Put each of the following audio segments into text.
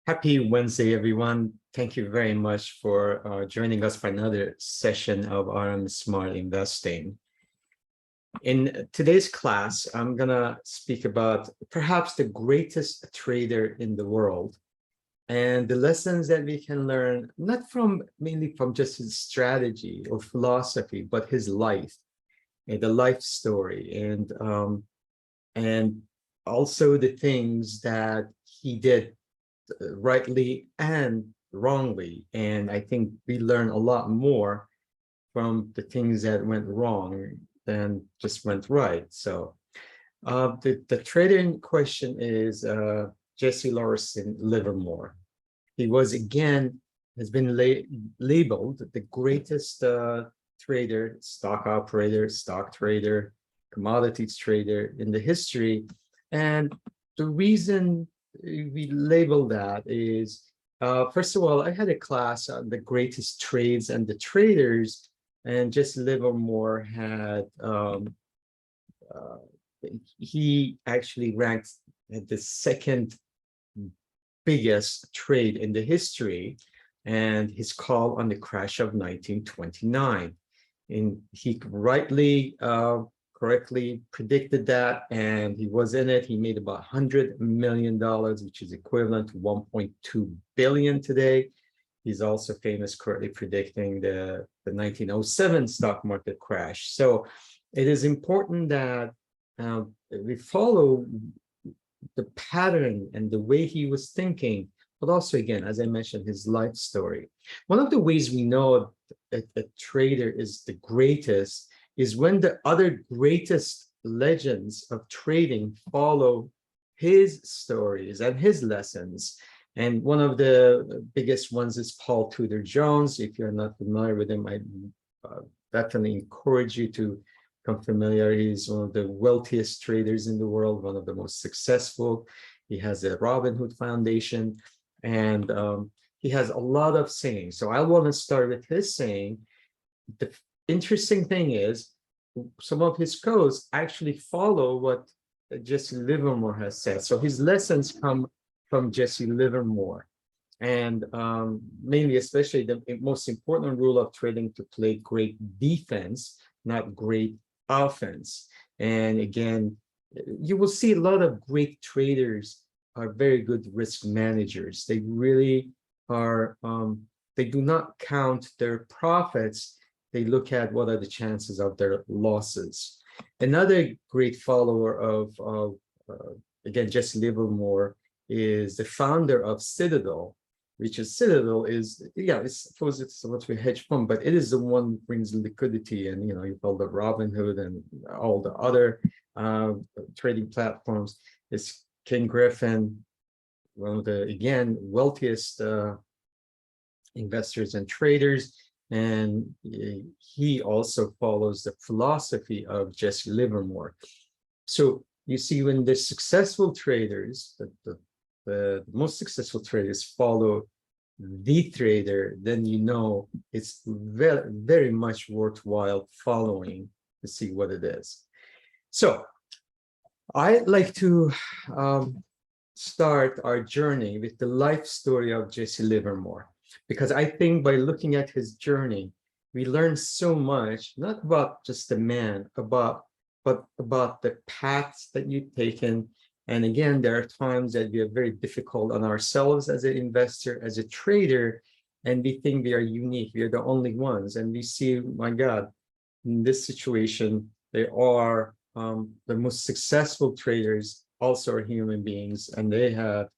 Happy Wednesday, everyone. Thank you very much for joining us for another session of RM Smart Investing. In today's class, I'm going to speak about perhaps the greatest trader in the world and the lessons that we can learn, not mainly from just his strategy or philosophy, but his life and the life story and also the things that he did rightly and wrongly. And I think we learn a lot more from the things that went wrong than just went right. So the trader in question is Jesse Lawson Livermore. He was has been labeled the greatest trader, stock operator, stock trader, commodities trader in the history. And the reason we label that is, first of all, I had a class on the greatest trades and the traders, and Jesse Livermore had, he actually ranked at the second biggest trade in the history, and his call on the crash of 1929. And he correctly predicted that, and he was in it. He made about $100 million, which is equivalent to 1.2 billion today. He's also famous currently predicting the 1907 stock market crash. So it is important that we follow the pattern and the way he was thinking, but also, again, as I mentioned, his life story. One of the ways we know that a trader is the greatest is when the other greatest legends of trading follow his stories and his lessons. And one of the biggest ones is Paul Tudor Jones. If you're not familiar with him, I definitely encourage you to become familiar. He's one of the wealthiest traders in the world, one of the most successful. He has a Robin Hood Foundation, and he has a lot of sayings. So I want to start with his saying. The interesting thing is, some of his quotes actually follow what Jesse Livermore has said. So his lessons come from Jesse Livermore. And mainly, especially the most important rule of trading, to play great defense, not great offense. And again, you will see a lot of great traders are very good risk managers. They really are, they do not count their profits. They look at what are the chances of their losses. Another great follower of again, Jesse Livermore is the founder of Citadel, which is Citadel is, yeah, I suppose it's what we hedge fund, but it is the one that brings liquidity. And, you know, you've got the Robin Hood and all the other trading platforms. It's King Griffin, one of the, again, wealthiest investors and traders. And he also follows the philosophy of Jesse Livermore. So you see, when the successful traders, the most successful traders follow the trader, then you know it's very, very much worthwhile following to see what it is. So I'd like to start our journey with the life story of Jesse Livermore, because I think by looking at his journey, we learn so much, not about just the man, but about the paths that you've taken. And again, there are times that we are very difficult on ourselves as an investor, as a trader, and we think we are unique. We are the only ones. And we see, my God, in this situation, they are the most successful traders also are human beings, and they have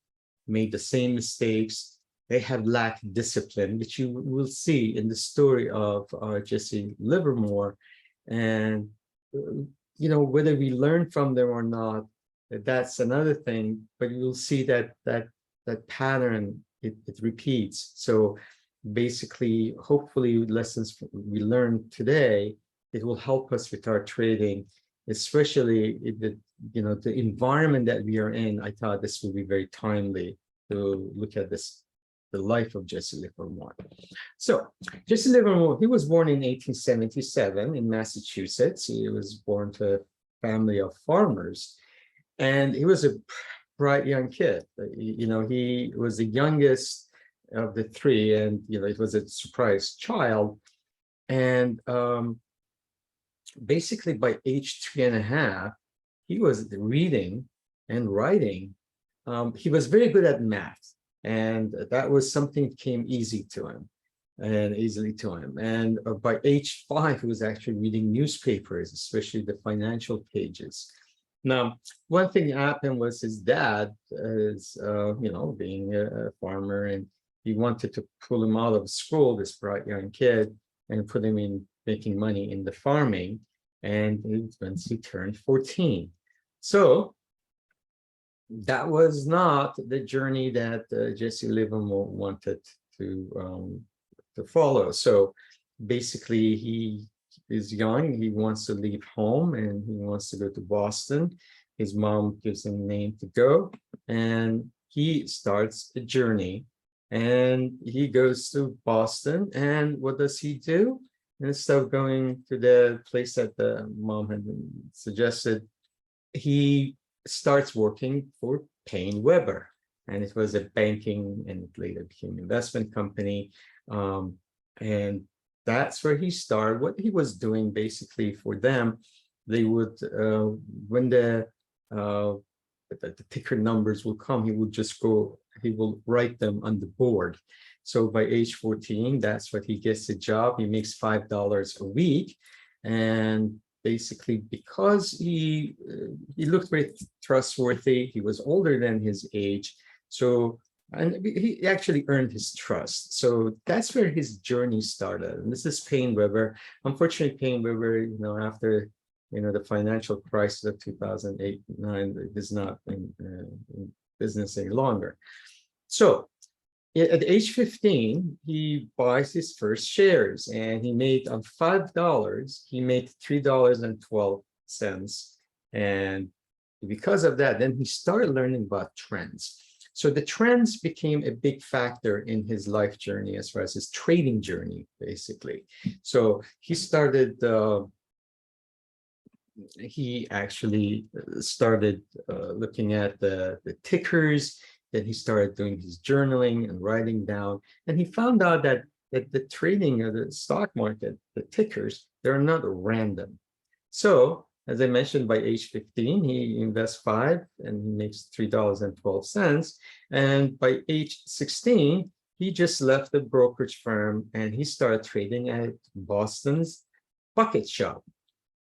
made the same mistakes. They have lacked discipline, which you will see in the story of Jesse Livermore. And, you know, whether we learn from them or not, that's another thing, but you'll see that pattern, it repeats. So basically, hopefully, lessons we learn today, it will help us with our trading, especially if the environment that we are in. I thought this would be very timely to look at this, the life of Jesse Livermore. So Jesse Livermore, he was born in 1877 in Massachusetts. He was born to a family of farmers, and he was a bright young kid. He was the youngest of the three, and it was a surprise child. And basically, by age 3.5, he was reading and writing. He was very good at math, and that was something that came easily to him. And by age 5, he was actually reading newspapers, especially the financial pages. Now, one thing that happened was his dad is, being a farmer, and he wanted to pull him out of school, this bright young kid, and put him in making money in the farming. And once he turned 14. So that was not the journey that Jesse Livermore wanted to follow. So basically, he is young, he wants to leave home, and he wants to go to Boston. His mom gives him a name to go, and he starts a journey. And he goes to Boston, and what does he do? Instead of going to the place that the mom had suggested, he starts working for Payne Weber. And it was a banking, and it later became an investment company. And that's where he started. What he was doing basically for them, they would, when the ticker numbers will come, he will write them on the board. So by age 14, that's what he gets a job. He makes $5 a week. And basically, because he looked very trustworthy, he was older than his age. And he actually earned his trust. So that's where his journey started. And this is Payne Weber. Unfortunately, Payne Weber, after the financial crisis of 2008-9, is not in business any longer. So at age 15, he buys his first shares, and he made on $5, he made $3.12. And because of that, then he started learning about trends. So the trends became a big factor in his life journey as far as his trading journey, basically. So he started, he actually started looking at the tickers. Then he started doing his journaling and writing down. And he found out that the trading of the stock market, the tickers, they're not random. So as I mentioned, by age 15, he invests $5 and he makes $3.12. And by age 16, he just left the brokerage firm and he started trading at Boston's bucket shop.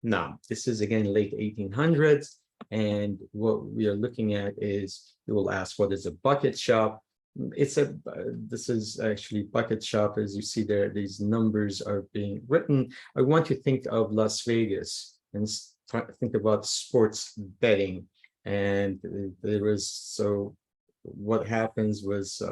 Now, this is again late 1800s. And what we are looking at is, you will ask, what is a bucket shop? This is actually bucket shop. As you see there, these numbers are being written. I want you to think of Las Vegas and think about sports betting. And what happens was,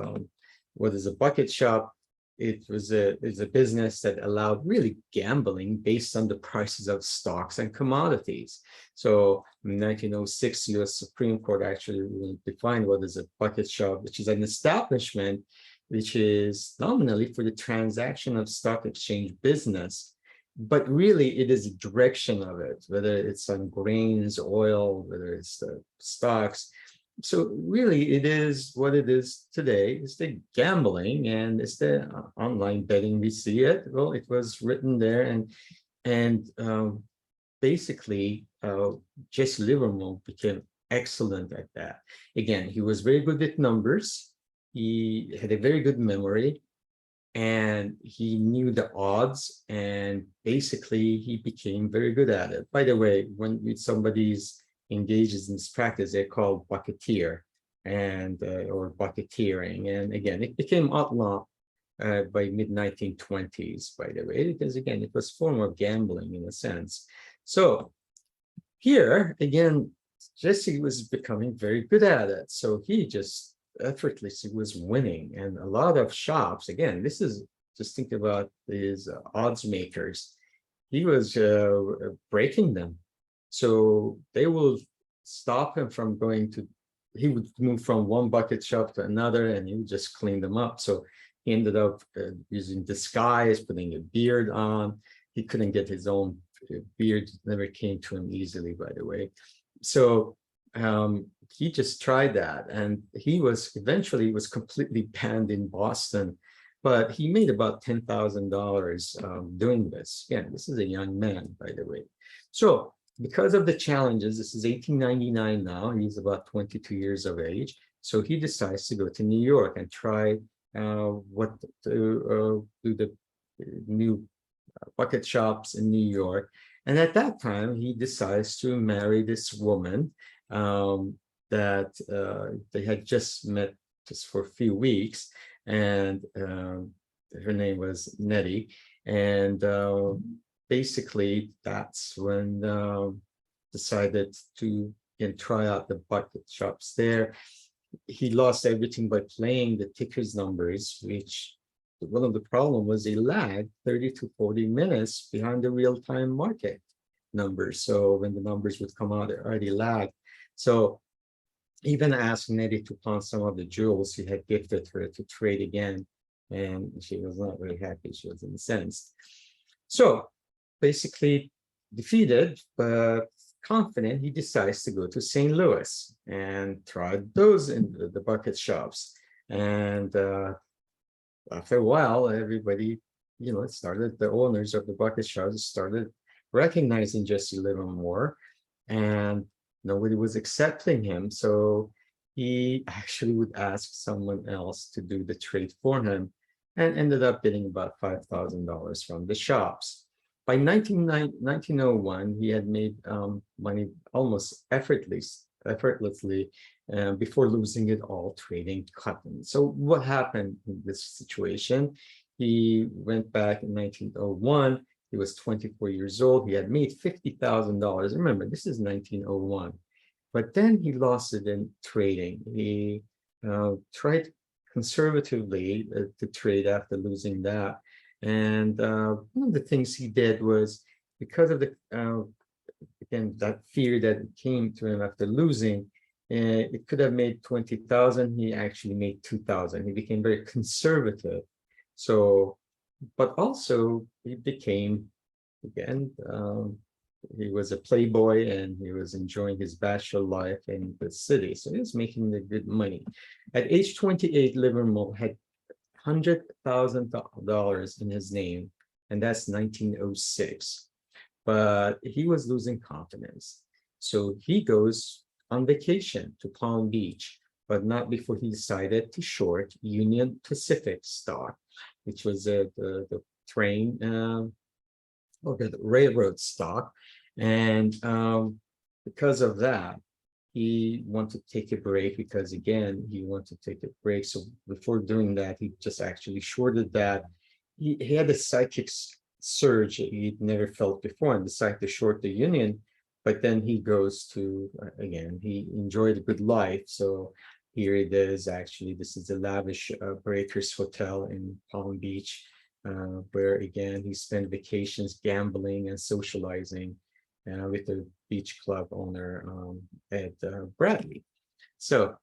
what is a bucket shop? It's a business that allowed really gambling based on the prices of stocks and commodities. So in 1906, U.S. Supreme Court actually defined what is a bucket shop, which is an establishment which is nominally for the transaction of stock exchange business, but really it is a direction of it, whether it's on grains, oil, whether it's the stocks. So really, it is what it is today. It's the gambling, and it's the online betting. We see it. Well, it was written there, and basically, Jesse Livermore became excellent at that. Again, he was very good at numbers. He had a very good memory, and he knew the odds. And basically, he became very good at it. By the way, when somebody's engages in this practice, they're called bucketeer or bucketeering. And again, it became outlaw by mid-1920s, by the way, because again, it was a form of gambling in a sense. So here, again, Jesse was becoming very good at it. So he just effortlessly was winning. And a lot of shops, again, this is, just think about these odds makers. He was breaking them. So they will stop him from he would move from one bucket shop to another, and he would just clean them up. So he ended up using disguise, putting a beard on. He couldn't get his own beard, never came to him easily, by the way. So he just tried that, and he was eventually was completely banned in Boston, but he made about $10,000 doing this. Again, this is a young man, by the way. So because of the challenges, this is 1899 now. He's about 22 years of age. So he decides to go to New York and try what to do the new bucket shops in New York. And at that time, he decides to marry this woman that they had just met just for a few weeks. And her name was Nettie. And basically, that's when decided to try out the bucket shops there. He lost everything by playing the tickers numbers, which one of the problem was they lagged 30 to 40 minutes behind the real-time market numbers. So when the numbers would come out, it already lagged. So even asked Nettie to pawn some of the jewels he had gifted her to trade again, and she was not very happy. She was incensed. So basically defeated, but confident, he decides to go to St. Louis and try those in the bucket shops. And after a while, everybody, the owners of the bucket shops started recognizing Jesse Livermore, and nobody was accepting him. So he actually would ask someone else to do the trade for him, and ended up getting about $5,000 from the shops. By 1901, he had made money almost effortlessly before losing it all trading cotton. So what happened in this situation? He went back in 1901. He was 24 years old. He had made $50,000. Remember, this is 1901. But then he lost it in trading. He tried conservatively to trade after losing that. And one of the things he did was, because of the, again, that fear that came to him after losing, it could have made 20,000. He actually made 2,000. He became very conservative. So, but also he became, again, he was a playboy and he was enjoying his bachelor life in the city. So he was making the good money. At age 28, Livermore had $100,000 in his name, and that's 1906. But he was losing confidence. So he goes on vacation to Palm Beach, but not before he decided to short Union Pacific stock, which was the train or the railroad stock. And because of that, he wanted to take a break, because again, he wanted to take a break. So before doing that, he just actually shorted that. He had a psychic surge he'd never felt before and decided to short the Union. But then he goes to, again, he enjoyed a good life. So here it is, actually, this is the lavish Breakers Hotel in Palm Beach, where again, he spent vacations gambling and socializing with the beach club owner, Ed Bradley. So,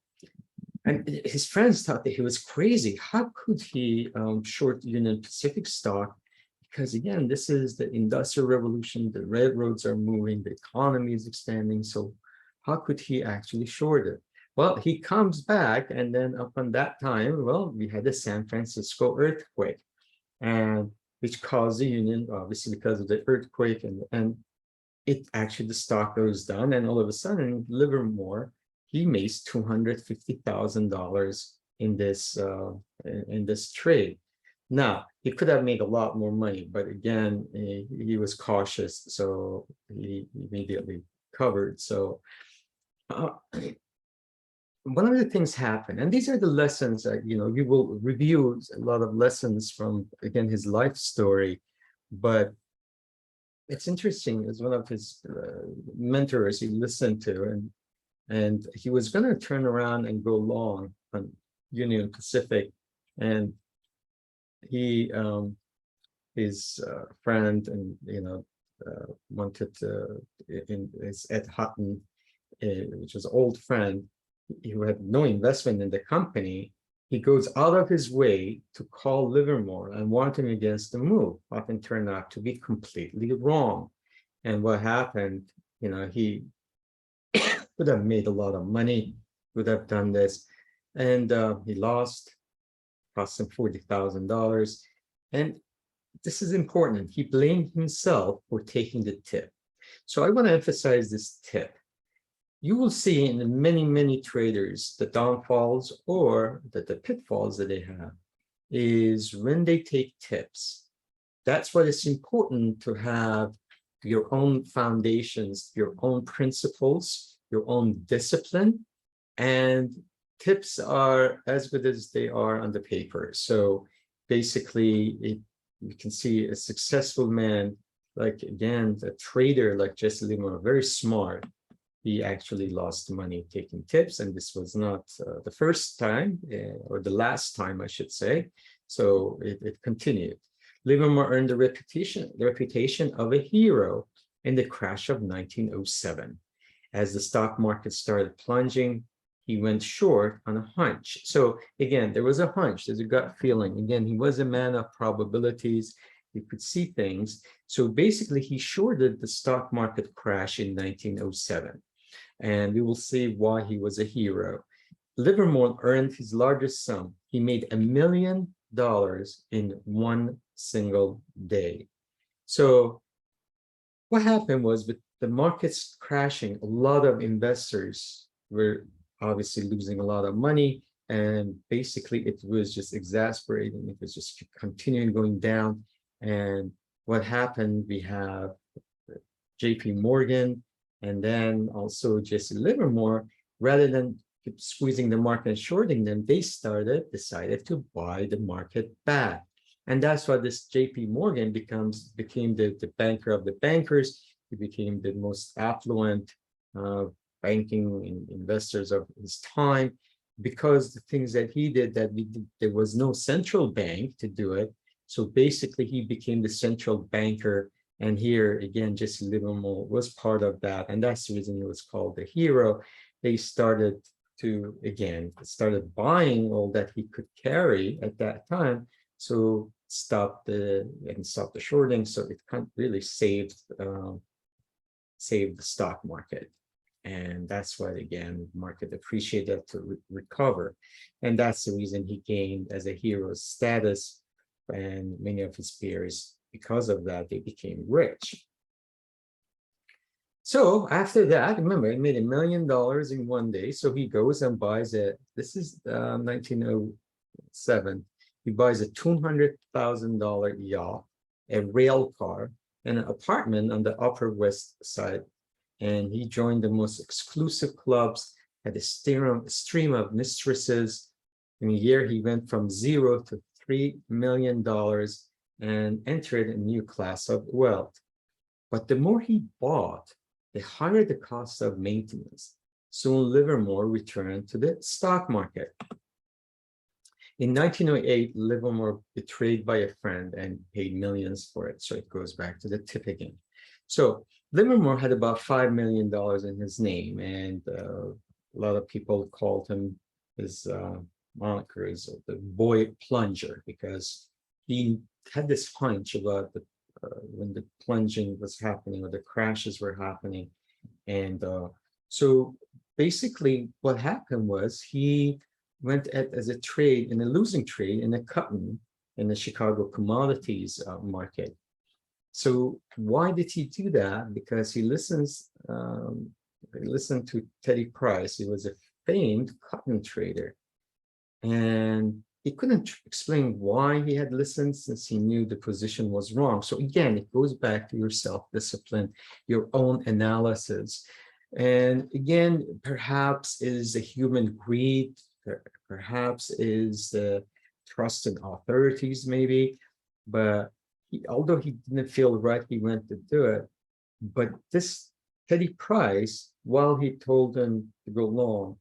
and his friends thought that he was crazy. How could he short Union Pacific stock? Because again, this is the Industrial Revolution, the railroads are moving, the economy is expanding. So how could he actually short it? Well, he comes back, and then upon that time, well, we had the San Francisco earthquake, and which caused the Union, obviously because of the earthquake, and it actually, the stock goes down, and all of a sudden, Livermore, he makes $250,000 in this trade. Now, he could have made a lot more money, but again, he was cautious, so he immediately covered. So one of the things happened, and these are the lessons that, you will review a lot of lessons from, again, his life story, but it's interesting, as one of his mentors he listened to, and he was going to turn around and go long on Union Pacific, and he his friend and wanted to is Ed Hutton, which was an old friend who had no investment in the company. He goes out of his way to call Livermore and warn him against the move. Often turned out to be completely wrong. And what happened, he Could have made a lot of money, would have done this. And he lost, cost him $40,000. And this is important. He blamed himself for taking the tip. So I want to emphasize this tip. You will see in many, many traders, the downfalls or the pitfalls that they have is when they take tips. That's why it's important to have your own foundations, your own principles, your own discipline, and tips are as good as they are on the paper. So basically, you can see a successful man, like again, a trader like Jesse Livermore, very smart. He actually lost money taking tips, and this was not the first time or the last time, I should say. So it continued. Livermore earned the reputation of a hero in the crash of 1907. As the stock market started plunging, he went short on a hunch. So again, there was a hunch, there's a gut feeling. Again, he was a man of probabilities. He could see things. So basically, he shorted the stock market crash in 1907. And we will see why he was a hero. Livermore earned his largest sum. He made $1 million in one single day. So what happened was, with the markets crashing, a lot of investors were obviously losing a lot of money, and basically it was just exasperating. It was just continuing going down. And what happened, we have JP Morgan and then also Jesse Livermore, rather than keep squeezing the market and shorting them, they decided to buy the market back. And that's why this JP Morgan became the banker of the bankers. He became the most affluent banking investors of his time, because the things that he did, there was no central bank to do it. So basically, he became the central banker. And here again, Jesse Livermore was part of that. And that's the reason he was called the hero. They started buying all that he could carry at that time. So stop the shorting. So it really saved the stock market. And that's why, again, market appreciated to recover. And that's the reason he gained as a hero status. And many of his peers, because of that, they became rich. So after that, remember, he made $1 million in one day. So he goes and buys this is 1907. He buys a $200,000 yacht, a rail car, and an apartment on the Upper West Side. And he joined the most exclusive clubs, had a stream of mistresses. In a year, he went from 0 to $3 million and entered a new class of wealth. But the more he bought, the higher the cost of maintenance. Soon Livermore returned to the stock market. In 1908, Livermore betrayed by a friend and paid millions for it. So it goes back to the tip again. So Livermore had about $5 million in his name, and a lot of people called him his moniker is the boy plunger, because he had this hunch about when the plunging was happening or the crashes were happening. And so basically what happened was he went as a trade, in a losing trade, in a cotton in the Chicago commodities market. So why did he do that? Because he listened to Teddy Price. He was a famed cotton trader. And he couldn't explain why he had listened, since he knew the position was wrong. So again, it goes back to your self-discipline, your own analysis. And again, perhaps is a human greed, perhaps is trust in authorities maybe, but although he didn't feel right, he went to do it. But this Teddy Price, while he told him to go long,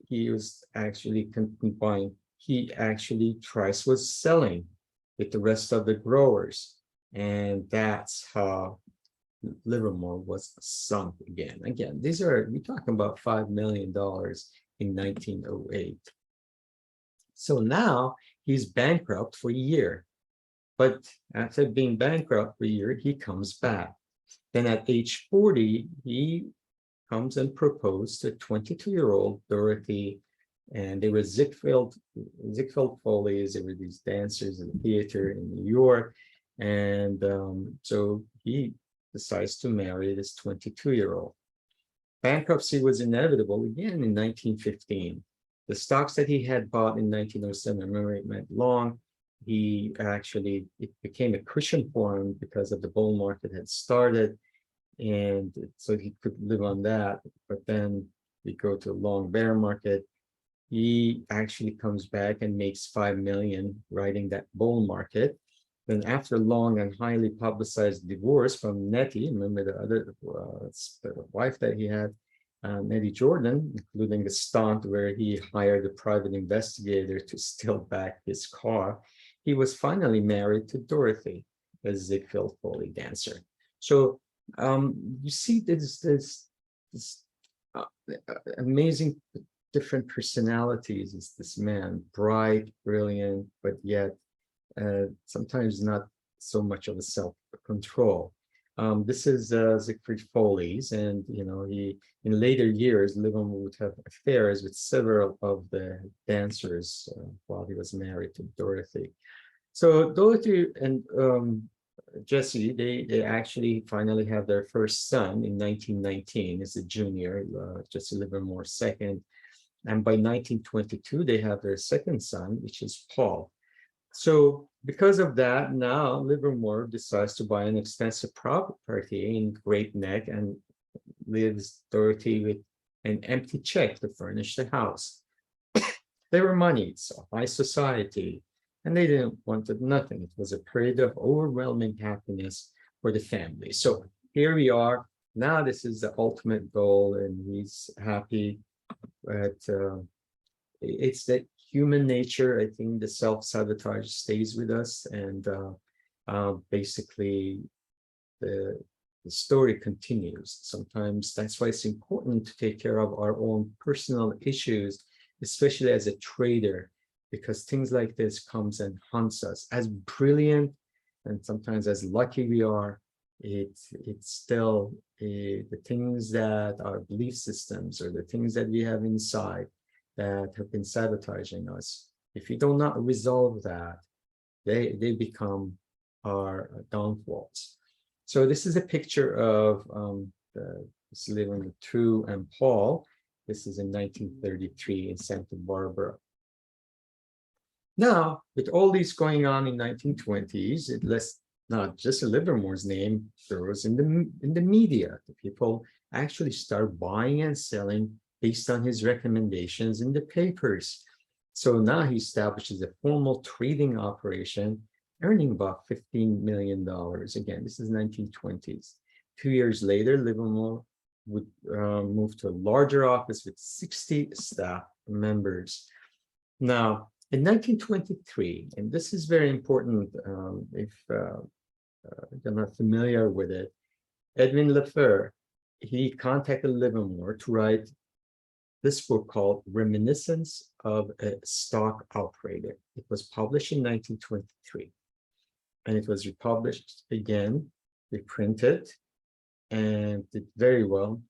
he was actually buying. Price was selling with the rest of the growers. And that's how Livermore was sunk again. Again, we're talking about $5 million in 1908. So now he's bankrupt for a year. But after being bankrupt for a year, he comes back. Then at age 40, he comes and proposed to a 22-year-old Dorothy, and they were Ziegfeld Follies. They were these dancers in the theater in New York, and so he decides to marry this 22-year-old. Bankruptcy was inevitable again in 1915. The stocks that he had bought in 1907, remember it went long, it became a cushion for him because of the bull market had started, and so he could live on that. But then we go to a long bear market. He actually comes back and makes 5 million riding that bull market. Then after a long and highly publicized divorce from Nettie, remember the other wife that he had, Nettie Jordan, including the stunt where he hired a private investigator to steal back his car, he was finally married to Dorothy, a Ziegfeld Foley dancer. So you see this amazing different personalities. Is this man, bright, brilliant, but yet sometimes not so much of a self-control. This is Siegfried Foley's, and he in later years Livermore would have affairs with several of the dancers while he was married to Dorothy. So Dorothy and Jesse, they actually finally have their first son in 1919 as a junior, Jesse Livermore second, and by 1922 they have their second son, which is Paul. So because of that, now Livermore decides to buy an extensive property in Great Neck and leaves Dorothy with an empty check to furnish the house. They were moneyed, so high society, and they didn't wanted nothing. It was a period of overwhelming happiness for the family. So here we are. Now this is the ultimate goal, and he's happy. But it's that human nature. I think the self-sabotage stays with us, and basically the story continues. Sometimes that's why it's important to take care of our own personal issues, especially as a trader, because things like this comes and haunts us. As brilliant and sometimes as lucky we are, it's still the things that our belief systems or the things that we have inside that have been sabotaging us. If you do not resolve that, they become our downfalls. So this is a picture of Livermore II and Paul. This is in 1933 in Santa Barbara. Now, with all these going on in 1920s, it lists not just Livermore's name, there was in the media. The people actually start buying and selling based on his recommendations in the papers. So now he establishes a formal trading operation, earning about $15 million. Again, this is 1920s. 2 years later, Livermore would move to a larger office with 60 staff members. Now, in 1923, and this is very important if you're not familiar with it, Edwin Lefeur, he contacted Livermore to write this book called Reminiscence of a Stock Operator. It was published in 1923, and it was republished again, reprinted, and did very well.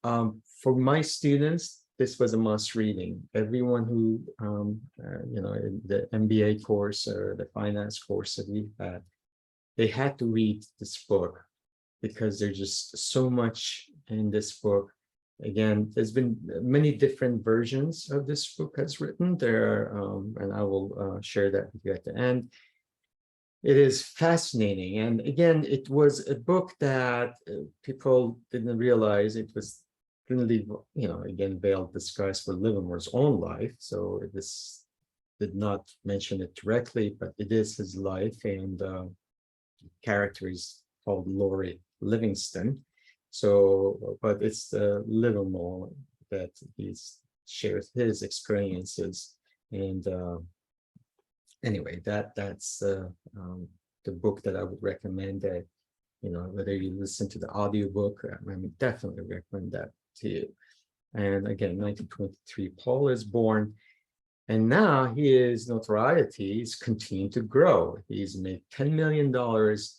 For my students, this was a must reading. Everyone who, in the MBA course or the finance course that we had, they had to read this book because there's just so much in this book. Again, there's been many different versions of this book that's written there, and I will share that with you at the end. It is fascinating. And again, it was a book that people didn't realize it was thinly, again, veiled disguise for Livermore's own life. So this did not mention it directly, but it is his life, and character is called Laurie Livingston. So, but it's Livermore that he shares his experiences. And anyway, that's the book that I would recommend. That whether you listen to the audiobook, I mean, definitely recommend that to you. And again, 1923, Paul is born, and now his notoriety is continuing to grow. He's made $10 million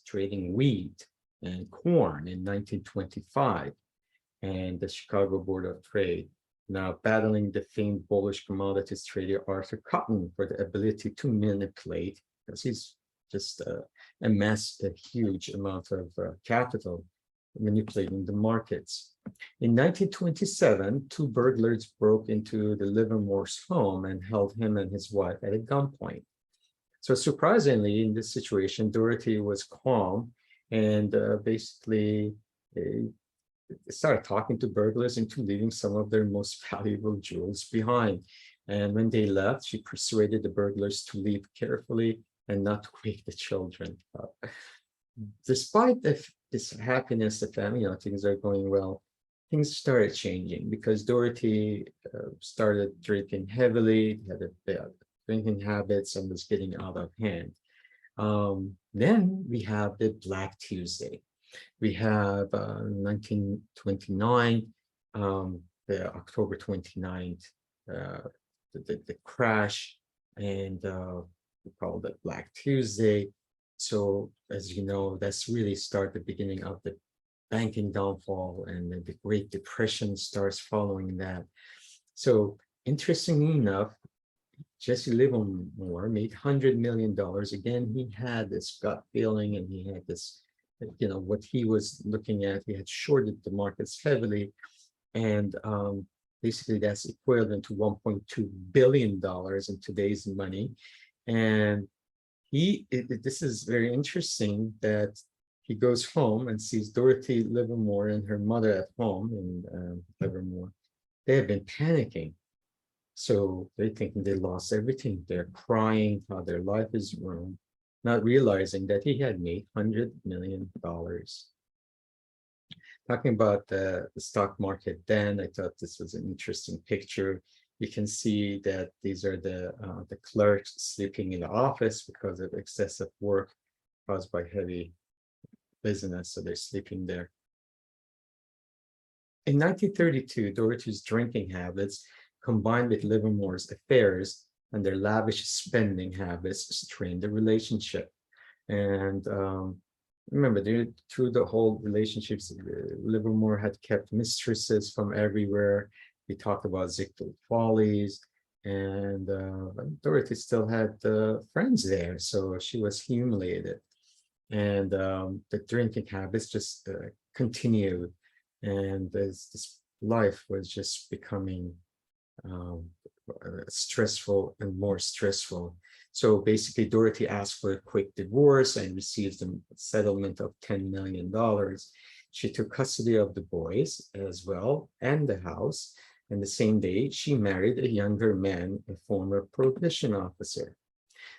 trading wheat and corn in 1925. and the Chicago Board of Trade, now battling the famed bullish commodities trader Arthur Cotton for the ability to manipulate, because he's just amassed a huge amount of capital manipulating the markets. In 1927, two burglars broke into the Livermore's home and held him and his wife at a gunpoint. So surprisingly, in this situation, Dorothy was calm and basically started talking to burglars into leaving some of their most valuable jewels behind. And when they left, she persuaded the burglars to leave carefully and not to wake the children up. Despite this happiness, the family, things are going well. Things started changing because Dorothy started drinking heavily, had a drinking habits, and was getting out of hand. Then we have the Black Tuesday. We have 1929, the October 29th, the crash, and we call it Black Tuesday. So as you know, that's really the beginning of the banking downfall, and then the Great Depression starts following that. So interestingly enough, Jesse Livermore made $100 million. Again, he had this gut feeling, and he had this, what he was looking at. He had shorted the markets heavily, and basically that's equivalent to $1.2 billion in today's money. And this is very interesting that he goes home and sees Dorothy Livermore and her mother at home in Livermore. They have been panicking. So they're thinking they lost everything. They're crying how their life is ruined, not realizing that he had made $100 million. Talking about the stock market then, I thought this was an interesting picture. You can see that these are the clerks sleeping in the office because of excessive work caused by heavy business, so they're sleeping there. In 1932, Dorothy's drinking habits, combined with Livermore's affairs and their lavish spending habits, strained the relationship. And remember, through the whole relationships, Livermore had kept mistresses from everywhere. We talked about Ziegfeld Follies, and Dorothy still had friends there, so she was humiliated. And the drinking habits just continued, and this life was just becoming stressful and more stressful. So basically, Dorothy asked for a quick divorce and received a settlement of $10 million. She took custody of the boys as well and the house. And the same day, she married a younger man, a former prohibition officer.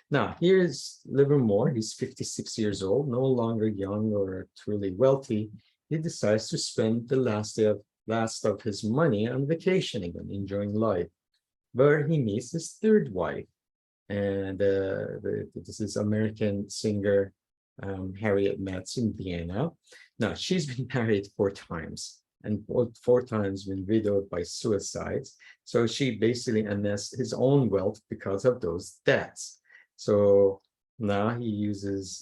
Now, here's Livermore. He's 56 years old, no longer young or truly wealthy. He decides to spend the last of his money on vacation again, enjoying life, where he meets his third wife. And this is American singer Harriet Metz in Vienna. Now, she's been married 4 times, and both 4 times been widowed by suicides. So she basically amassed his own wealth because of those debts. So now he uses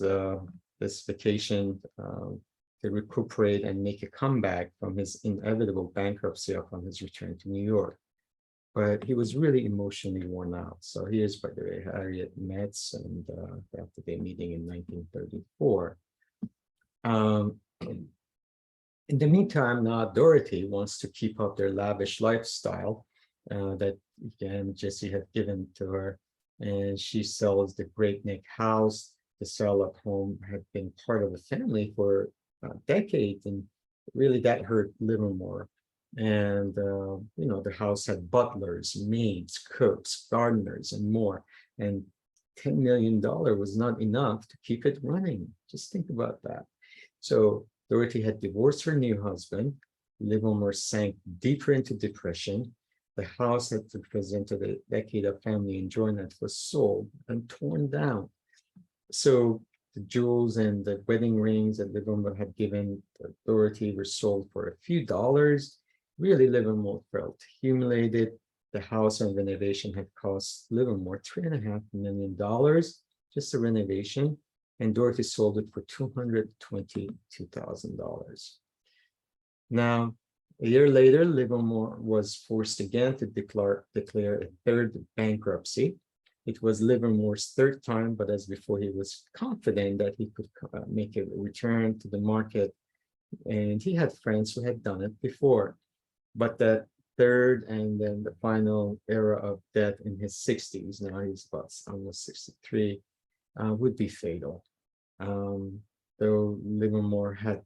this vacation to recuperate and make a comeback from his inevitable bankruptcy upon his return to New York. But he was really emotionally worn out. So here's, by the way, Harriet Metz, and after their meeting in 1934. In the meantime, now Dorothy wants to keep up their lavish lifestyle that, again, Jesse had given to her. And she sells the Great Neck house. The sell-up home had been part of the family for decades, and really that hurt Livermore. And the house had butlers, maids, cooks, gardeners, and more. And $10 million was not enough to keep it running. Just think about that. So Dorothy had divorced her new husband. Livermore sank deeper into depression. The house that represented a decade of family enjoyment was sold and torn down. So the jewels and the wedding rings that Livermore had given Dorothy were sold for a few dollars. Really, Livermore felt humiliated. The house and renovation had cost Livermore $3.5 million, just a renovation, and Dorothy sold it for $222,000. Now, A year later, Livermore was forced again to declare a third bankruptcy. It was Livermore's third time, but as before, he was confident that he could make a return to the market, and he had friends who had done it before. But that third and then the final era of death in his 60s, now he's about almost 63, would be fatal. Though Livermore had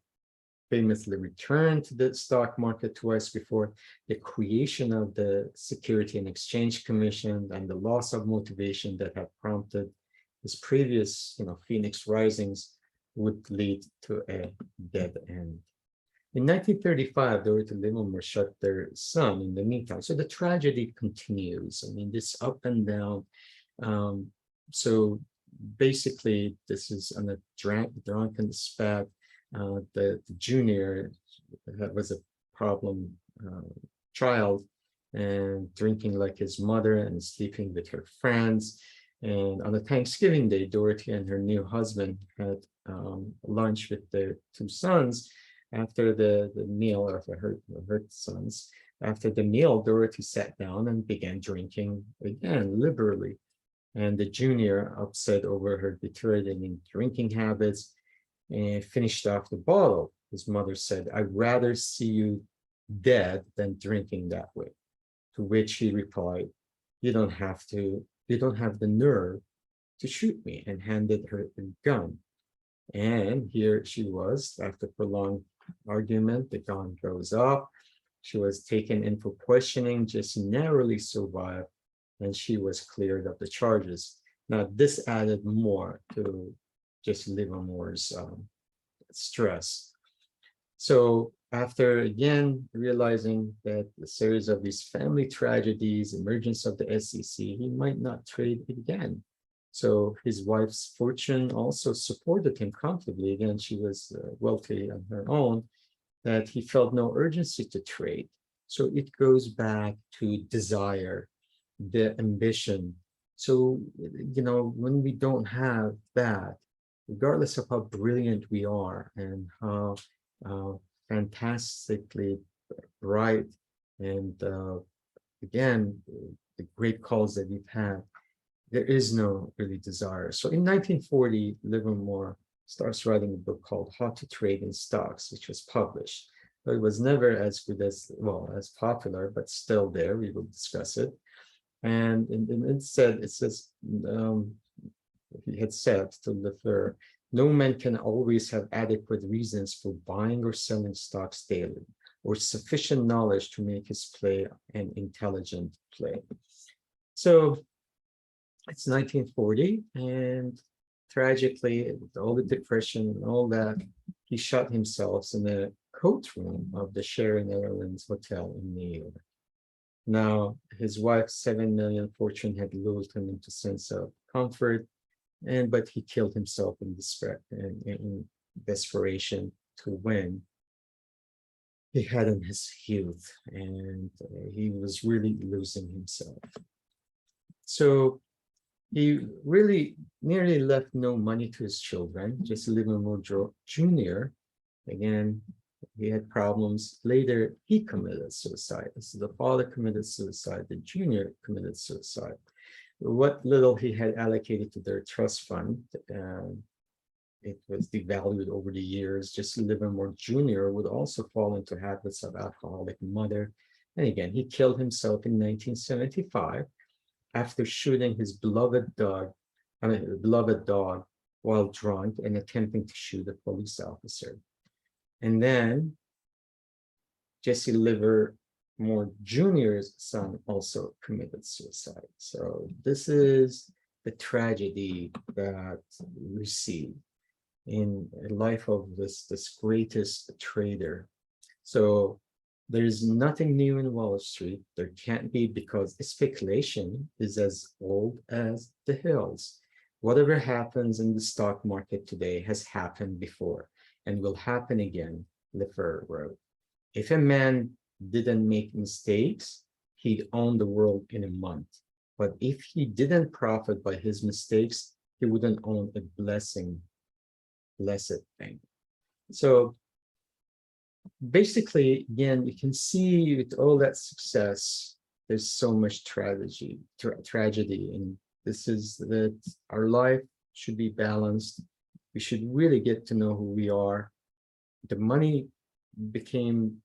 famously returned to the stock market twice before, the creation of the Security and Exchange Commission and the loss of motivation that had prompted his previous, Phoenix risings would lead to a dead end. In 1935, Dorothy Livermore shot their son in the meantime. So the tragedy continues. I mean, this up and down. So basically, this is on a drunken spat. The junior that was a problem child and drinking like his mother and sleeping with her friends. And on a Thanksgiving Day, Dorothy and her new husband had lunch with their two sons. After the meal of her sons, after the meal, Dorothy sat down and began drinking again liberally. And the junior, upset over her deteriorating drinking habits, and finished off the bottle. His mother said, "I'd rather see you dead than drinking that way." To which he replied, you don't have the nerve to shoot me," and handed her a gun. And here she was, after prolonged argument, the gun goes off. She was taken in for questioning, just narrowly survived, and she was cleared of the charges. Now, this added more to just Livermore's stress. So after again realizing that the series of these family tragedies, emergence of the SEC, he might not trade again. So his wife's fortune also supported him comfortably. Again, she was wealthy on her own, that he felt no urgency to trade. So it goes back to desire, the ambition. So, when we don't have that, regardless of how brilliant we are and how fantastically bright and again, the great calls that we've had, there is no really desire. So in 1940, Livermore starts writing a book called How to Trade in Stocks, which was published. But it was never as good as popular, but still there. We will discuss it. And it says, he had said to Leffer, no man can always have adequate reasons for buying or selling stocks daily, or sufficient knowledge to make his play an intelligent play. So it's 1940, and tragically, with all the depression and all that, he shot himself in the coat room of the Sheraton Airlines Hotel in New York. Now, his wife's $7 million fortune had lulled him into sense of comfort, but he killed himself in desperation to win he had in his youth, and he was really losing himself. So he really nearly left no money to his children, just Livermore Jr. Again, he had problems. Later, he committed suicide. So the father committed suicide, the junior committed suicide. What little he had allocated to their trust fund, it was devalued over the years. Just Livermore Jr. would also fall into habits of alcoholic mother. And again, he killed himself in 1975 after shooting his beloved dog while drunk and attempting to shoot a police officer. And then Jesse Livermore Jr.'s son also committed suicide. So this is the tragedy that we see in the life of this greatest trader. So there's nothing new in Wall Street. There can't be, because speculation is as old as the hills. Whatever happens in the stock market today has happened before and will happen again, Leffer wrote. If a man didn't make mistakes, he'd own the world in a month. But if he didn't profit by his mistakes, he wouldn't own a blessed thing. So basically, again, you can see with all that success, there's so much tragedy, and this is that our life should be balanced. We should really get to know who we are. The money became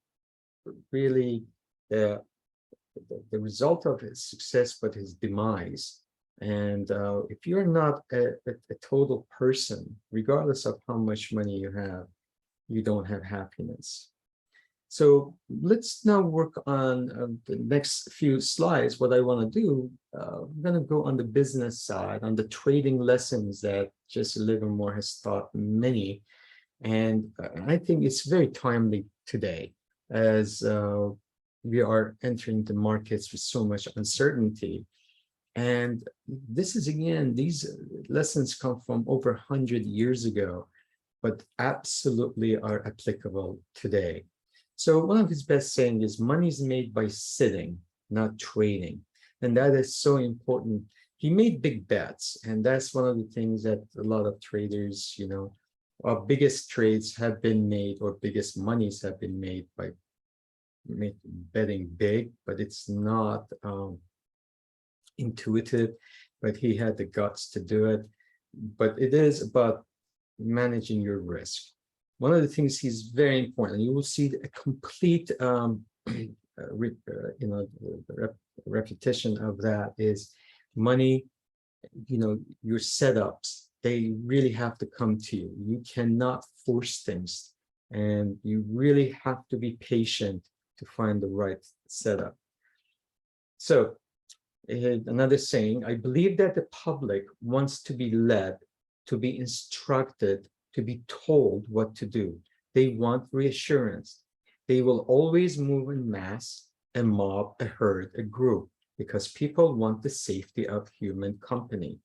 really the result of his success, but his demise. And if you're not a total person, regardless of how much money you have, you don't have happiness. So let's now work on the next few slides. What I want to do, I'm going to go on the business side, on the trading lessons that Jesse Livermore has taught many. And I think it's very timely today as we are entering the markets with so much uncertainty. And this is, again, these lessons come from over 100 years ago, but absolutely are applicable today. So one of his best saying is, money is made by sitting, not trading. And that is so important. He made big bets, and that's one of the things that a lot of traders, our biggest trades have been made, or biggest monies have been made by betting big, but it's not intuitive, but he had the guts to do it. But it is about managing your risk. One of the things he's very important, you will see a complete repetition of that is money, your setups, they really have to come to you. You cannot force things, and you really have to be patient to find the right setup. So another saying, I believe that the public wants to be led, to be instructed, to be told what to do. They want reassurance. They will always move in mass, a mob, a herd, a group, because people want the safety of human company.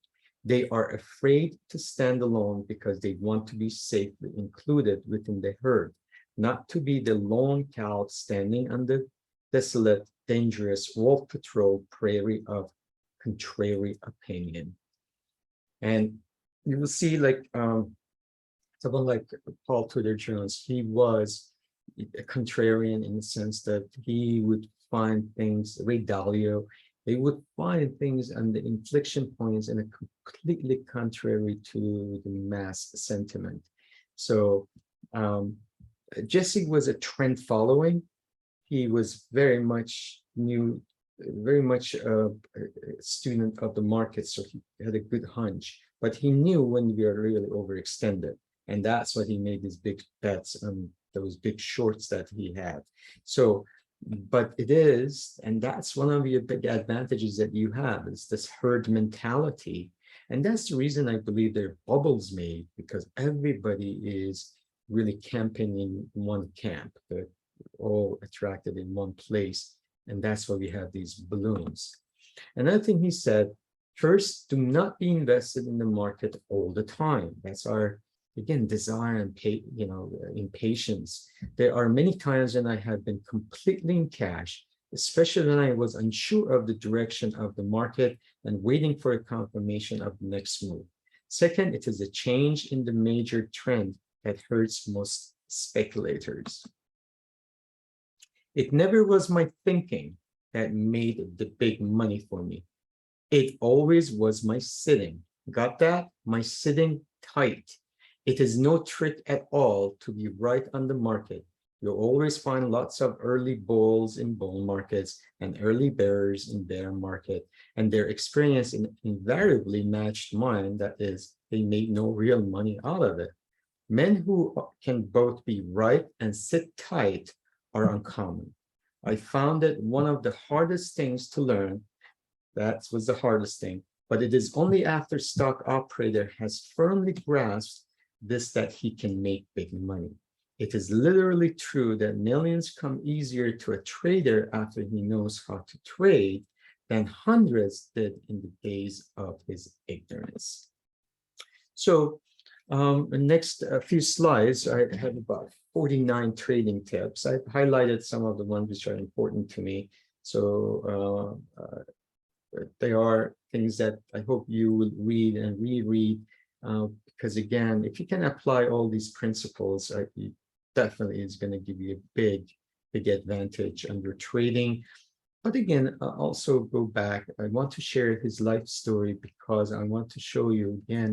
They are afraid to stand alone because they want to be safely included within the herd, not to be the lone cow standing on the desolate, dangerous, wolf-patrolled prairie of contrary opinion. And you will see, like, someone like Paul Tudor Jones, he was a contrarian in the sense that he would find things, Ray Dalio, they would find things on the inflection points in a completely contrary to the mass sentiment. So Jesse was a trend following. He was very much a student of the market, so he had a good hunch, but he knew when we are really overextended. And that's what he made these big bets on those big shorts that he had. So, but it is, and that's one of your big advantages that you have, is this herd mentality. And that's the reason I believe there are bubbles made, because everybody is really camping in one camp. They're all attracted in one place. And that's why we have these balloons. Another thing he said, first, do not be invested in the market all the time. That's our, again, desire and impatience. There are many times when I have been completely in cash, especially when I was unsure of the direction of the market and waiting for a confirmation of the next move. Second, it is a change in the major trend that hurts most speculators. It never was my thinking that made the big money for me. It always was my sitting. Got that? My sitting tight. It is no trick at all to be right on the market. You'll always find lots of early bulls in bull markets and early bears in bear market, and their experience invariably matched mine. That is, they made no real money out of it. Men who can both be right and sit tight are uncommon. I found that one of the hardest things to learn, that was the hardest thing, but it is only after stock operator has firmly grasped this that he can make big money. It is literally true that millions come easier to a trader after he knows how to trade than hundreds did in the days of his ignorance. So the next few slides, I have about 49 trading tips. I've highlighted some of the ones which are important to me. So they are things that I hope you will read and reread, because again, if you can apply all these principles, definitely is going to give you a big advantage on your trading. But again, also go back. I want to share his life story because I want to show you again,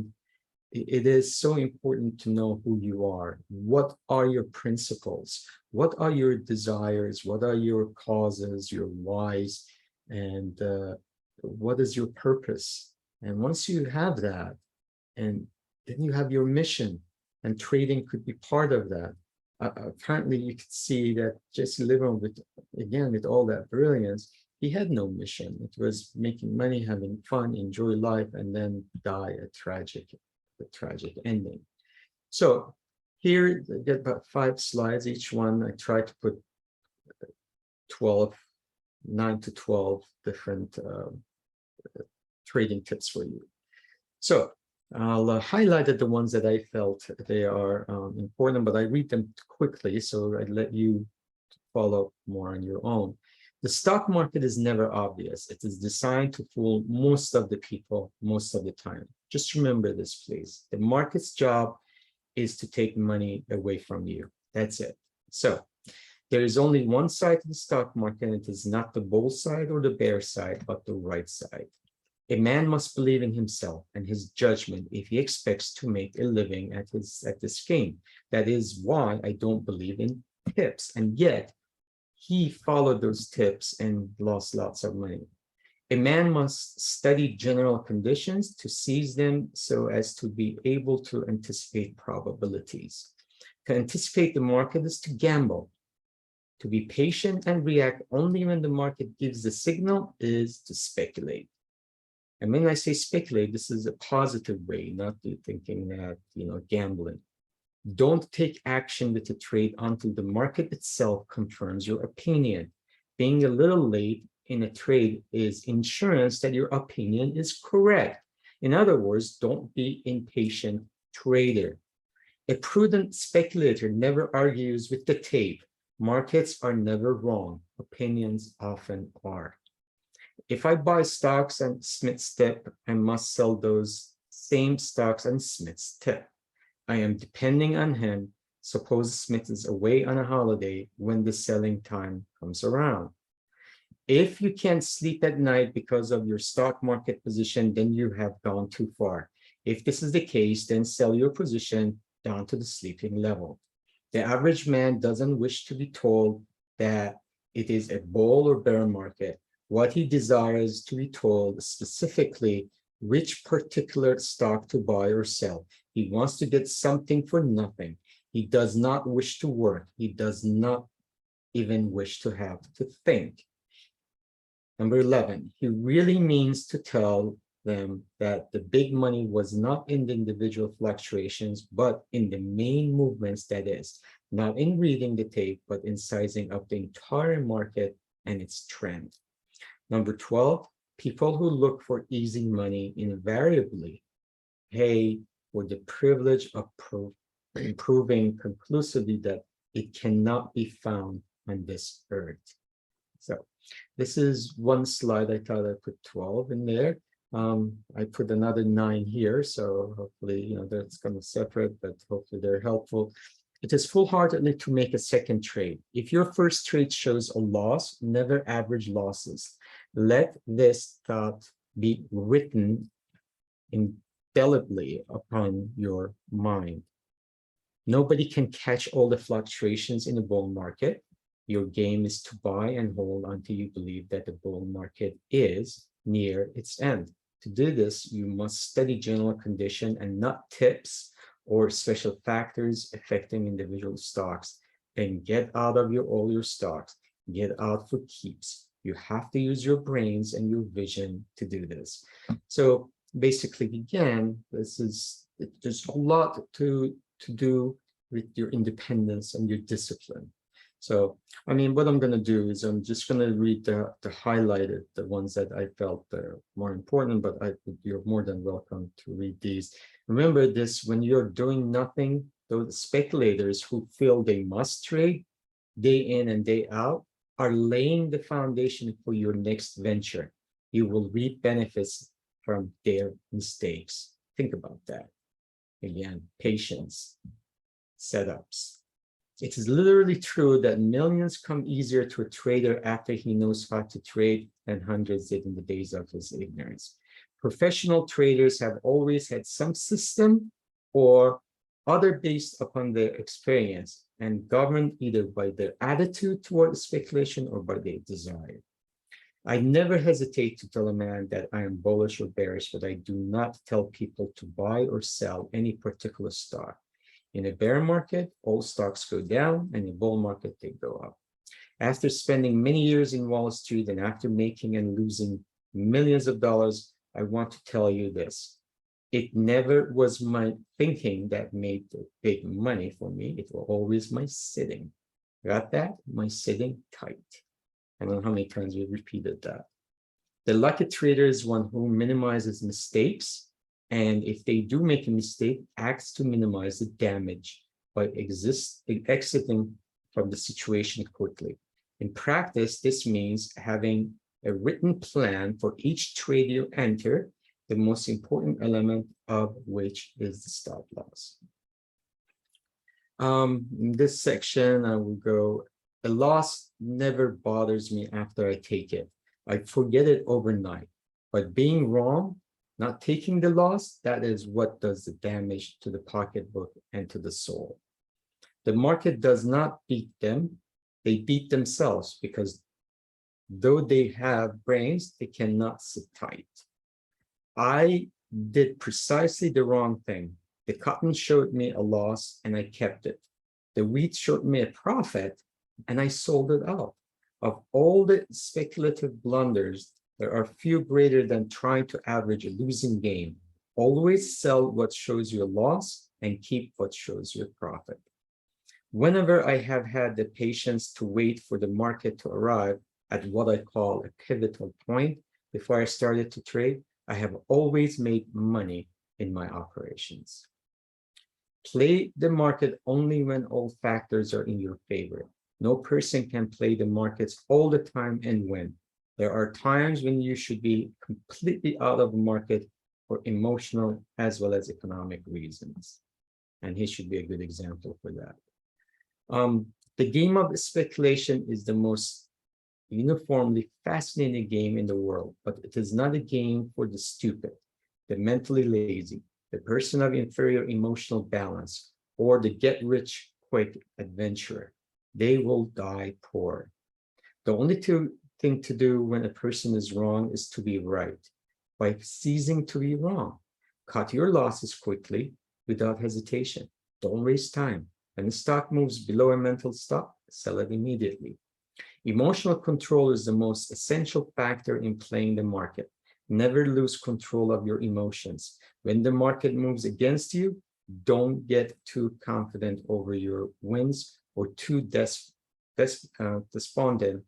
it is so important to know who you are. What are your principles? What are your desires? What are your causes, your whys? And what is your purpose? And once you have that, and then you have your mission, and trading could be part of that. Apparently, you could see that Jesse Livermore, with all that brilliance, he had no mission. It was making money, having fun, enjoy life, and then die a tragic ending. So here, I get about 5 slides each one. I try to put 9 to 12 different trading tips for you. So I'll highlight the ones that I felt they are important, but I read them quickly, so I let you follow more on your own. The stock market is never obvious. It is designed to fool most of the people most of the time. Just remember this, please. The market's job is to take money away from you. That's it. So there is only one side to the stock market, and it is not the bull side or the bear side, but the right side. A man must believe in himself and his judgment if he expects to make a living at this game. That is why I don't believe in tips. And yet, he followed those tips and lost lots of money. A man must study general conditions to seize them so as to be able to anticipate probabilities. To anticipate the market is to gamble. To be patient and react only when the market gives the signal is to speculate. And when I say speculate, this is a positive way, not thinking that, gambling. Don't take action with a trade until the market itself confirms your opinion. Being a little late in a trade is insurance that your opinion is correct. In other words, don't be impatient trader. A prudent speculator never argues with the tape. Markets are never wrong. Opinions often are. If I buy stocks on Smith's tip, I must sell those same stocks on Smith's tip. I am depending on him. Suppose Smith is away on a holiday when the selling time comes around. If you can't sleep at night because of your stock market position, then you have gone too far. If this is the case, then sell your position down to the sleeping level. The average man doesn't wish to be told that it is a bull or bear market. What he desires to be told specifically which particular stock to buy or sell. He wants to get something for nothing. He does not wish to work. He does not even wish to have to think. Number 11, he really means to tell them that the big money was not in the individual fluctuations, but in the main movements, that is, not in reading the tape, but in sizing up the entire market and its trend. Number 12, people who look for easy money invariably pay for the privilege of proving conclusively that it cannot be found on this earth. So this is one slide. I thought I put 12 in there. I put another 9 here, so hopefully, that's kind of separate, but hopefully they're helpful. It is full-heartedly to make a second trade. If your first trade shows a loss, never average losses. Let this thought be written indelibly upon your mind. Nobody can catch all the fluctuations in a bull market. Your game is to buy and hold until you believe that the bull market is near its end. To do this, you must study general condition and not tips or special factors affecting individual stocks. Then get out of all your stocks. Get out for keeps. You have to use your brains and your vision to do this. So basically, again, there's a lot to do with your independence and your discipline. So, what I'm going to do is I'm just going to read the highlighted, the ones that I felt are more important, but you're more than welcome to read these. Remember this, when you're doing nothing, those speculators who feel they must trade day in and day out are laying the foundation for your next venture. You will reap benefits from their mistakes. Think about that. Again, patience, setups, It is literally true that millions come easier to a trader after he knows how to trade than hundreds did in the days of his ignorance. Professional traders have always had some system or other based upon their experience and governed either by their attitude toward speculation or by their desire. I never hesitate to tell a man that I am bullish or bearish, but I do not tell people to buy or sell any particular stock. In a bear market, all stocks go down, and in a bull market, they go up. After spending many years in Wall Street and after making and losing millions of dollars, I want to tell you this. It never was my thinking that made the big money for me. It was always my sitting. Got that? My sitting tight. I don't know how many times we repeated that. The lucky trader is one who minimizes mistakes, and if they do make a mistake, acts to minimize the damage by exiting from the situation quickly. In practice, this means having a written plan for each trade you enter, the most important element of which is the stop loss. In this section, I will go, the loss never bothers me after I take it. I forget it overnight. But being wrong, not taking the loss, that is what does the damage to the pocketbook and to the soul. The market does not beat them. They beat themselves because though they have brains, they cannot sit tight. I did precisely the wrong thing. The cotton showed me a loss and I kept it. The wheat showed me a profit and I sold it out. Of all the speculative blunders, there are few greater than trying to average a losing game. Always sell what shows you a loss and keep what shows you a profit. Whenever I have had the patience to wait for the market to arrive at what I call a pivotal point before I started to trade, I have always made money in my operations. Play the market only when all factors are in your favor. No person can play the markets all the time and win. There are times when you should be completely out of the market for emotional as well as economic reasons. And he should be a good example for that. The game of speculation is the most uniformly fascinating game in the world, but it is not a game for the stupid, the mentally lazy, the person of inferior emotional balance, or the get-rich-quick adventurer. They will die poor. The only thing to do when a person is wrong is to be right, by ceasing to be wrong. Cut your losses quickly, without hesitation. Don't waste time. When the stock moves below a mental stop, sell it immediately. Emotional control is the most essential factor in playing the market. Never lose control of your emotions. When the market moves against you, don't get too confident over your wins or too despondent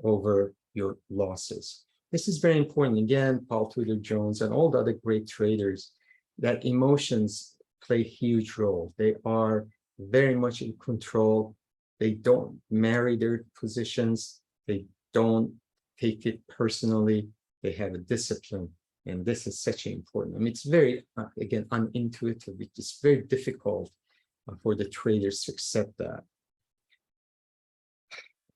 over your losses. This is very important. Again, Paul Tudor Jones and all the other great traders, that emotions play a huge role. They are very much in control. They don't marry their positions. They don't take it personally. They have a discipline. And this is such important. I mean, it's very, again, unintuitive. It's very difficult for the traders to accept that.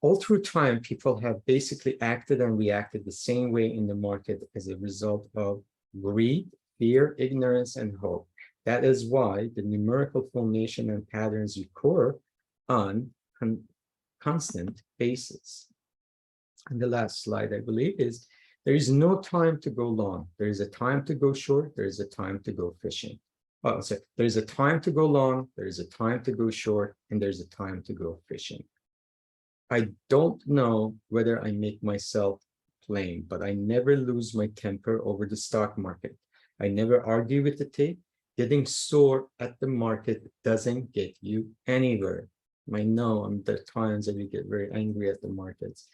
All through time, people have basically acted and reacted the same way in the market as a result of greed, fear, ignorance, and hope. That is why the numerical formation and patterns occur on constant basis. And the last slide, I believe, is there is no time to go long. There is a time to go short. There is a time to go fishing. Oh, sorry. There's a time to go long. There is a time to go short, and there's a time to go fishing. I don't know whether I make myself plain, but I never lose my temper over the stock market. I never argue with the tape. Getting sore at the market doesn't get you anywhere. I know there are times that we get very angry at the markets.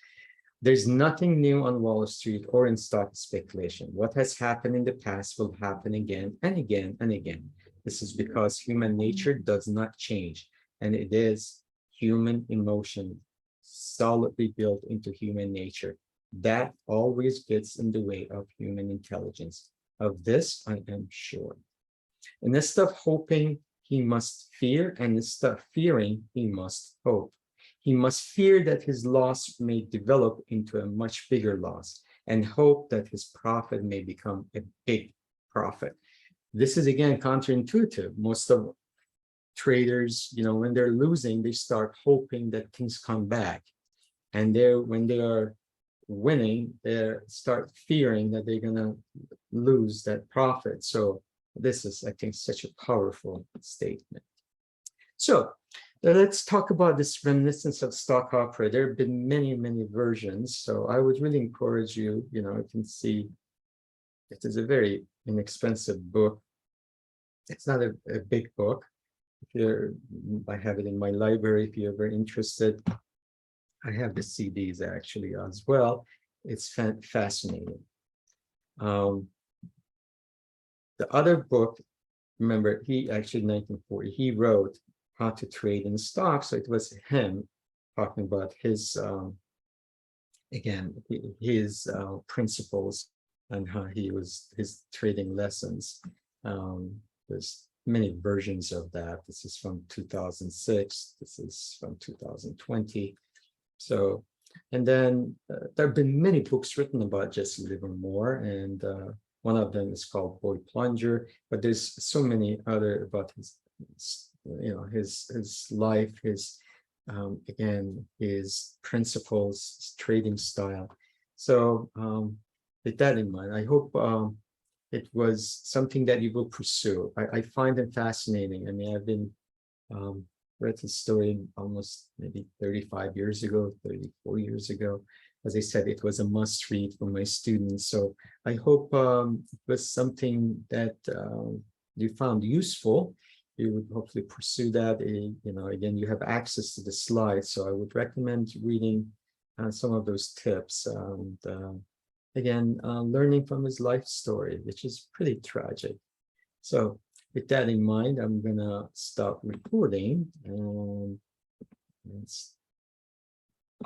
There's nothing new on Wall Street or in stock speculation. What has happened in the past will happen again and again and again. This is because human nature does not change, and it is human emotion solidly built into human nature that always gets in the way of human intelligence. Of this, I am sure. And instead of hoping he must fear, and instead of fearing, he must hope. He must fear that his loss may develop into a much bigger loss, and hope that his profit may become a big profit. This is, again, counterintuitive. Most of traders, when they're losing, they start hoping that things come back. And when they are winning, they start fearing that they're going to lose that profit. So this is, I think, such a powerful statement. So let's talk about this reminiscence of stock opera. There have been many, many versions. So I would really encourage you, you can see it is a very inexpensive book. It's not a big book. I have it in my library if you're ever interested. I have the CDs actually as well. It's fascinating. The other book, remember, he actually, in 1940, he wrote How to Trade in Stocks. So it was him talking about his, again, his principles and how his trading lessons. There's many versions of that. This is from 2006. This is from 2020. So, and then there have been many books written about Jesse Livermore, and one of them is called Boy Plunger, but there's so many other about his life, again, his principles, his trading style. So with that in mind, I hope it was something that you will pursue. I find it fascinating. I mean, I've been read his story almost maybe 35 years ago, 34 years ago. As I said, it was a must read for my students. So I hope it was something that you found useful. You would hopefully pursue that. Again, you have access to the slides, so I would recommend reading some of those tips. Again, learning from his life story, which is pretty tragic. So with that in mind, I'm gonna stop recording and